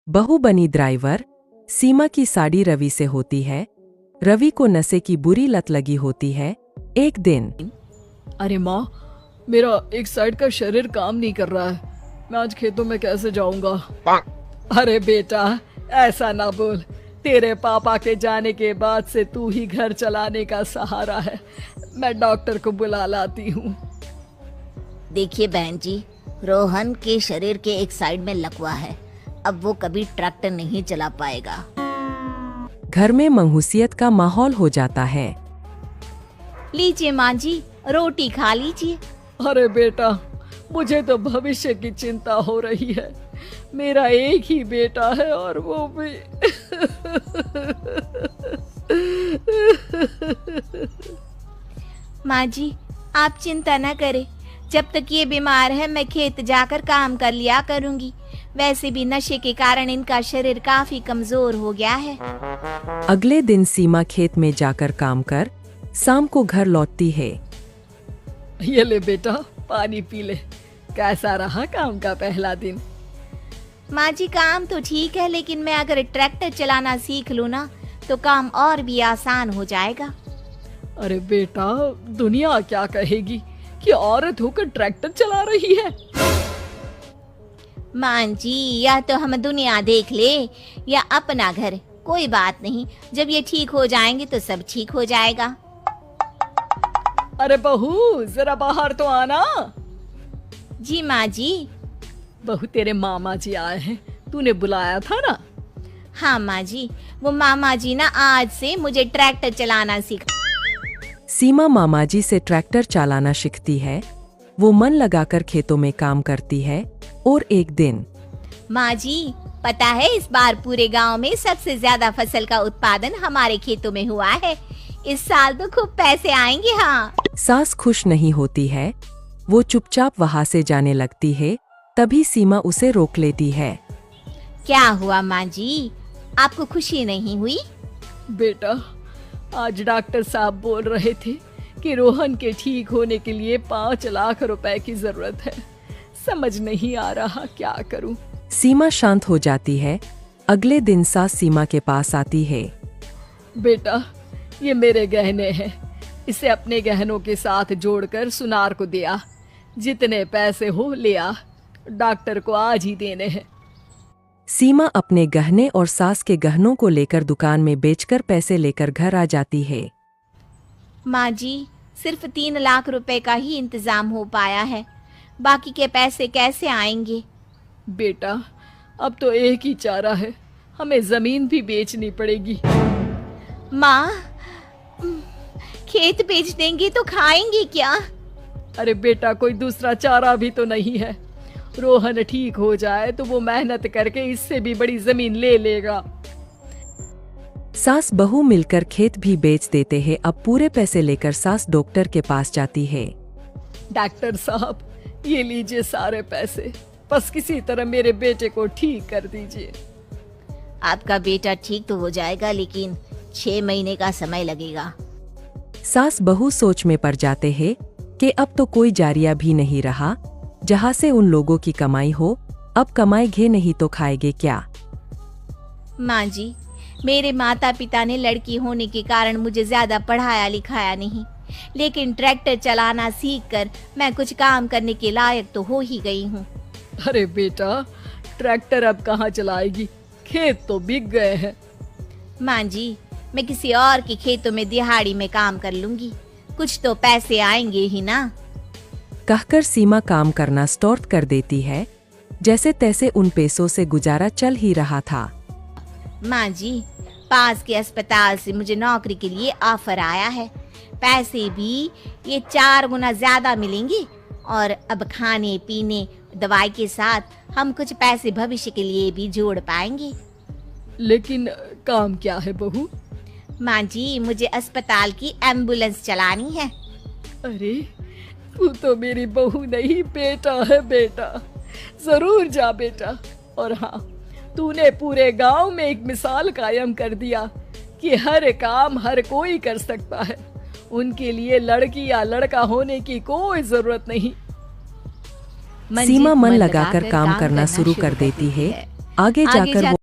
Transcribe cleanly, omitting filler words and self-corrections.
बहू बनी ड्राइवर। सीमा की साड़ी रवि से होती है। रवि को नशे की बुरी लत लगी होती है। एक दिन अरे माँ, मेरा एक साइड का शरीर काम नहीं कर रहा है। मैं आज खेतों में कैसे जाऊंगा? अरे बेटा, ऐसा ना बोल। तेरे पापा के जाने के बाद से तू ही घर चलाने का सहारा है। मैं डॉक्टर को बुला लाती हूँ। देखिए बहन जी, रोहन के शरीर के एक साइड में लकवा है। अब वो कभी ट्रैक्टर नहीं चला पाएगा। घर में मंहूसियत का माहौल हो जाता है। लीजिए माँ जी, रोटी खा लीजिए। अरे बेटा, मुझे तो भविष्य की चिंता हो रही है। मेरा एक ही बेटा है और वो भी माँ जी, आप चिंता न करें। जब तक ये बीमार है मैं खेत जाकर काम कर लिया करूँगी। वैसे भी नशे के कारण इनका शरीर काफी कमजोर हो गया है। अगले दिन सीमा खेत में जाकर काम कर शाम को घर लौटती है। ये ले बेटा, पानी पी ले। कैसा रहा काम का पहला दिन? माँ जी, काम तो ठीक है, लेकिन मैं अगर ट्रैक्टर चलाना सीख लूँ ना तो काम और भी आसान हो जाएगा। अरे बेटा, दुनिया क्या कहेगी कि औरत होकर ट्रैक्टर चला रही है। माँ जी, या तो हम दुनिया देख ले या अपना घर, कोई बात नहीं। जब ये ठीक हो जाएंगे तो सब ठीक हो जाएगा। अरे बहू, जरा बाहर तो आना। जी माँ जी। बहू, तेरे मामा जी आए हैं, तूने बुलाया था ना? हाँ माँ जी, वो मामा जी ना आज से मुझे ट्रैक्टर चलाना सिखा। सीमा मामाजी से ट्रैक्टर चलाना सीखती है। वो मन लगाकर खेतों में काम करती है। और एक दिन माँ जी, पता है इस बार पूरे गांव में सबसे ज्यादा फसल का उत्पादन हमारे खेतों में हुआ है। इस साल तो खूब पैसे आएंगे। हाँ। सास खुश नहीं होती है। वो चुपचाप वहाँ से जाने लगती है। तभी सीमा उसे रोक लेती है। क्या हुआ माँ जी, आपको खुशी नहीं हुई? बेटा, आज डॉक्टर साहब बोल रहे थे कि रोहन के ठीक होने के लिए 5 लाख रुपए की जरूरत है। समझ नहीं आ रहा क्या करूं। सीमा शांत हो जाती है। अगले दिन सास सीमा के पास आती है। बेटा, ये मेरे गहने हैं। इसे अपने गहनों के साथ जोड़कर सुनार को दिया। जितने पैसे हो ले आ, डॉक्टर को आज ही देने हैं। सीमा अपने गहने और सास के गहनों को लेकर दुकान में बेचकर पैसे लेकर घर आ जाती है। माँ जी, सिर्फ 3 लाख रुपए का ही इंतजाम हो पाया है। बाकी के पैसे कैसे आएंगे? बेटा, अब तो एक ही चारा है, हमें जमीन भी बेचनी पड़ेगी। माँ, खेत बेच देंगे तो खाएंगे क्या? अरे बेटा, कोई दूसरा चारा भी तो नहीं है। रोहन ठीक हो जाए तो वो मेहनत करके इससे भी बड़ी जमीन ले लेगा। सास बहू मिलकर खेत भी बेच देते हैं। अब पूरे पैसे लेकर सास डॉक्टर के पास जाती है। डॉक्टर साहब, ये लीजिए सारे पैसे। बस किसी तरह मेरे बेटे को ठीक कर दीजिए। आपका बेटा ठीक तो हो जाएगा, लेकिन 6 महीने का समय लगेगा। सास बहू सोच में पड़ जाते हैं कि अब तो कोई जारिया भी नहीं रहा जहाँ से उन लोगों की कमाई हो। अब कमाएंगे नहीं तो खाएंगे क्या? माँ जी, मेरे माता पिता ने लड़की होने के कारण मुझे ज्यादा पढ़ाया लिखाया नहीं, लेकिन ट्रैक्टर चलाना सीखकर मैं कुछ काम करने के लायक तो हो ही गई हूँ। अरे बेटा, ट्रैक्टर अब कहाँ चलाएगी? खेत तो बिक गए हैं। माँ जी, मैं किसी और के खेतों में दिहाड़ी में काम कर लूंगी, कुछ तो पैसे आएंगे ही ना। कहकर सीमा काम करना स्टार्ट कर देती है। जैसे तैसे उन पैसों से गुजारा चल ही रहा था। माँ जी, पास के अस्पताल से मुझे नौकरी के लिए ऑफर आया है। पैसे भी ये 4 गुना ज्यादा मिलेंगे और अब खाने पीने दवाई के साथ हम कुछ पैसे भविष्य के लिए भी जोड़ पाएंगे। लेकिन काम क्या है बहू? माँ जी, मुझे अस्पताल की एम्बुलेंस चलानी है। अरे, तू तो मेरी बहू नहीं, बेटा है। बेटा, जरूर जा बेटा। और हाँ, तूने पूरे गांव में एक मिसाल कायम कर दिया कि हर काम हर कोई कर सकता है। उनके लिए लड़की या लड़का होने की कोई जरूरत नहीं। सीमा मन लगाकर काम करना शुरू कर देती है। आगे जाकर वो